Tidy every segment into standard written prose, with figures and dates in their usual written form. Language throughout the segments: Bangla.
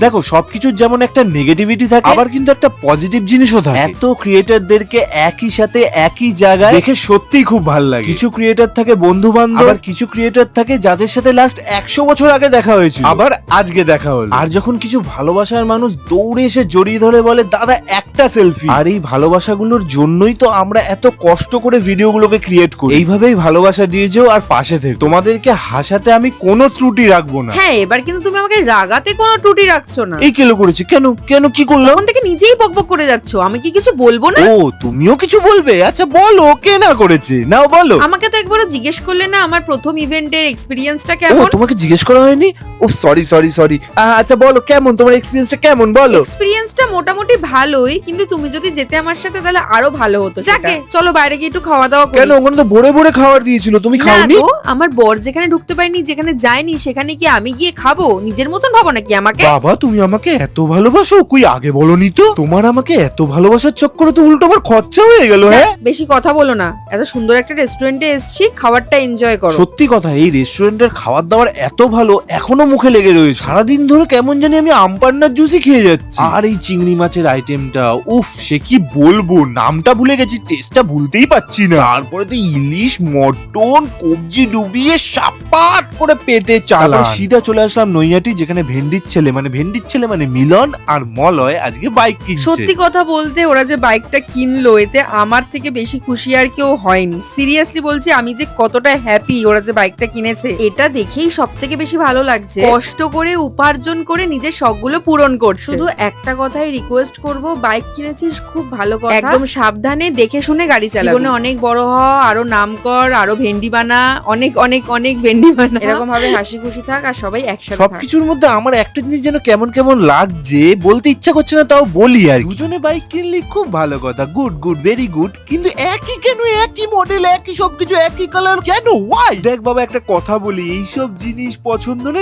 দেখো সবকিছুর যেমন একটা নেগেটিভিটি থাকে, আবার কিন্তু একটা পজিটিভ জিনিসও থাকে। এত ক্রিয়েটরদেরকে একই সাথে একই জায়গায় দেখে সত্যিই খুব ভালো লাগে। কিছু ক্রিয়েটর থাকে বন্ধু বান্ধব, আবার কিছু ক্রিয়েটর থাকে যাদের সাথে লাস্ট 100 বছর আগে দেখা হয়েছিল, আবার আজকে দেখা হলো। আর যখন কিছু ভালোবাসার মানুষ দৌড়ে এসে জড়িয়ে ধরে বলে দাদা একটা সেলফি, আর এই ভালোবাসাগুলোর জন্যই তো আমরা এত কষ্ট করে ভিডিওগুলোকে ক্রিয়েট করি। এইভাবেই ভালোবাসা দিয়ে যেও আর পাশে থেকে তোমাদেরকে হাসাতে আমি কোনো ত্রুটি রাখবো না। হ্যাঁ, এবার কিন্তু তুমি আমাকে রাগাতে কোনো ত্রুটি রাখছো না। এই কেলো করেছি? কেন কেন কি করলাম? তখন থেকে নিজেই বকবক করে যাচ্ছো, আমি কি কিছু বলবো না? ও তুমিও কিছু বলবে? আচ্ছা বলো, কে না করেছে, নাও বলো। আমাকে তো একবারও জিজ্ঞেস করলে না আমার প্রথম ইভেন্টের এক্সপেরিয়েন্সটা ও কেমন। তোমাকে জিজ্ঞেস করা হয়নি? ও সরি সরি সরি। আচ্ছা বলো কেমন তোমার এক্সপেরিয়েন্সটা, কেমন বলো। এক্সপেরিয়েন্সটা মোটামুটি ভালোই, কিন্তু তুমি যদি যেতে আমার সাথে তাহলে আরো ভালো হতো। যাকে চলো বাইরে গিয়ে একটু খাওয়া দাওয়া করি। কেন ওখানে তো ভরে ভরে খাবার দিয়েছিল, তুমি না খাওনি? গো, আমার বর যেখানে ঢুকতে পারেনি, যেখানে যায়নি, সেখানে কি আমি গিয়ে খাবো? নিজের মতন ভাবো নাকি আমাকে? বাবা তুমি আমাকে এত ভালোবাসো, কই আগে বলনি তো। তোমার আমাকে এত ভালোবাসার চক্করে তো উল্টো আবার খরচা হয়ে গেল। হ্যাঁ বেশি কথা বলো না, এত সুন্দর একটা রেস্টুরেন্টে এসেছি, খাবারটা এনজয় করো। সত্যি কথা, এই রেস্টুরেন্টের খাবার দাবার এত ভালো, এখনো মুখে লেগে রয়েছে। সারাদিন ধরে কেমন জানি আমি আমপান্নার জুসই খেয়ে যাচ্ছি। আর এই চিংড়ি মাছের আইটেমটা, উফ সে কি বলবো, নামটা ভুলে গেছি, টেস্টটা ভুলতেই পারছি না। তারপরে তো ইলিশ মটন কবজি ডুবিয়ে সাপাট করে পেটে চালা। সিধা চলে আসলাম নৈহাটি, যেখানে ভেন্ডির ছেলে মানে মিলন আর মলয় আজকে বাইক কিনছে। সত্যি কথা বলতে ওরা যে বাইকটা কিনলো, এতে আমার থেকে বেশি খুশি আর কেউ হয়নি। সিরিয়াসলি বলছি, আমি যে কতটা হ্যাপি ওরা যে বাইকটা কিনেছে, এটা দেখেই সব থেকে বেশি ভালো লাগছে। কষ্ট করে উপার্জন করে নিজের শখগুলো পূরণ করছে। শুধু একটা কথাই রিকোয়েস্ট করব, বাইক কিনেছিস খুব ভালো কথা, একদম সাবধানে দেখে শুনে গাড়ি চালাবি। জীবনে অনেক বড় হ, আরো নাম কর, আরো ভেন্ডি বানা, অনেক অনেক অনেক ভেন্ডি বানা। এরকম ভাবে হাসি খুশি থাক আর সবাই একসাথে থাক। সবকিছুর মধ্যে আমার একটা জিনিস যেন কেমন কেমন লাগছে, বলতে ইচ্ছা করছে না, তাও বলি। আর দুজনে বাইক কিনলে খুব ভালো কথা, গুড গুড ভেরি গুড, কিন্তু একই কেন, একই মডেল, একই সবকিছু, একই কালার, কেন ওয়াই? দেখ বাবা একটা কথা বলি, এইসব জিনিস পছন্দ না,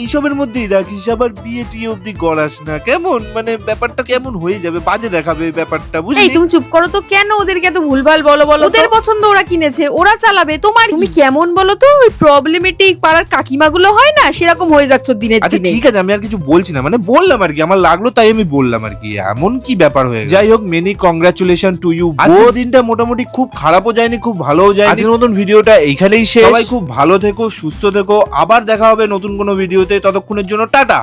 এইসবের মধ্যেই রাখিস, আবার বিয়ে টিয়ে অব্দি করাস না, কেমন মানে ব্যাপারটা কেমন হয়ে যাবে, বাজে দেখাবে ব্যাপারটা, এই বুঝলি? তুমি চুপ করো তো, কেন ওদেরকে এত ভুলভাল বলো? ওদের পছন্দ, ওরা কিনেছে, ওরা চালাবে, তোমার তুমি কেমন বলো তো? ওই প্রবলেমেটিক পাড়ার কাকিমাগুলো হয় না, সেরকম হয়ে যাচ্ছ দিনের আচ্ছা দিনে। ঠিক আছে, আমি আর কিছু বলছি না, মানে বললাম আর কি, আমার লাগলো তাই আমি বললাম আর কি, এমন কি ব্যাপার হয়ে গেল। যাই হোক, মেনি কংগ্রাচুলেশন টু ইউ। ও দিনটা মোটামুটি খুব খারাপও যায়নি, খুব ভালোও যায়নি। আজকের মতন ভিডিওটা এইখানেই শেষ। সবাই খুব ভালো থেকো, সুস্থ থেকো, আবার দেখা হবে নতুন কোনো ভিডিওতে, ততক্ষণের জন্য টাটা।